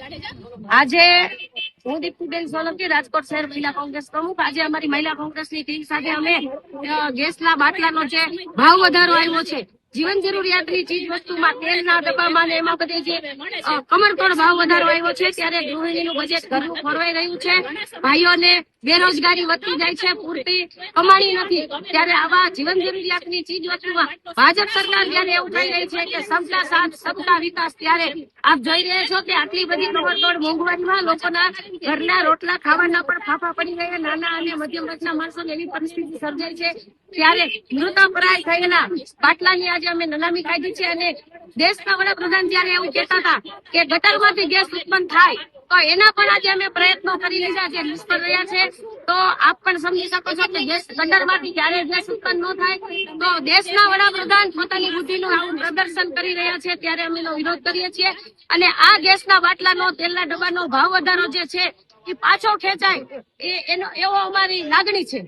આજે હું દીપ્તિબેન સોલંકી, રાજકોટ શહેર મહિલા કોંગ્રેસ પ્રમુખ. આજે અમારી મહિલા કોંગ્રેસની ટીમ સાથે અમે ગેસના બાટલાનો જે ભાવ વધારો આવ્યો છે, જીવન જરૂરિયાતની ચીજ વસ્તુમાં, તેલના ડબ્બામાં ને એમાં બધે જે કમરતોડ ભાવ વધારો આવ્યો છે, ત્યારે ગૃહિણીનું બજેટ ઘરનું ખોરવાઈ રહ્યું છે. ભાઈઓને બેરોજગારી વધતી જાય છે, પૂરતી કમાણી નથી, ત્યારે આવા જીવન જરૂરિયાતની ચીજ વસ્તુમાં ભાજપ સરકાર જયારે એવું થઈ રહી છે કે સબકા સાથ સબકા વિકાસ, ત્યારે આપ જોઈ રહ્યા છો કે આટલી બધી કમરતોડ મોંઘવારીમાં લોકોના ઘરના રોટલા ખાવાના પણ ફાફા પડી ગયા. નાના અને મધ્યમ વર્ગના માણસોને એવી પરિસ્થિતિ સર્જાય છે, ત્યારે મૃતપ્રાય થયેલા બાટલાની આજે અમે નનામી કાઢી છે. અને દેશના વડાપ્રધાન જયારે એવું કહેતા હતા કે ગટરમાંથી ગેસ ઉત્પન્ન થાય, તો એના પણ આજે અમે પ્રયત્નો કરી લીધા છે, નિષ્ફળ રહ્યા છે. તો આપ પણ સમજી શકો છો કે ગેસ ગટરમાંથી ક્યારે ગેસ ઉત્પન્ન ન થાય. તો દેશના વડાપ્રધાન પોતાની બુદ્ધિનું આવું પ્રદર્શન કરી રહ્યા છે, ત્યારે અમે એનો વિરોધ કરીએ છીએ. અને આ ગેસના બાટલાનો, તેલના ડબ્બાનો ભાવ વધારો જે છે એ પાછો ખેંચાય, એવો અમારી લાગણી છે.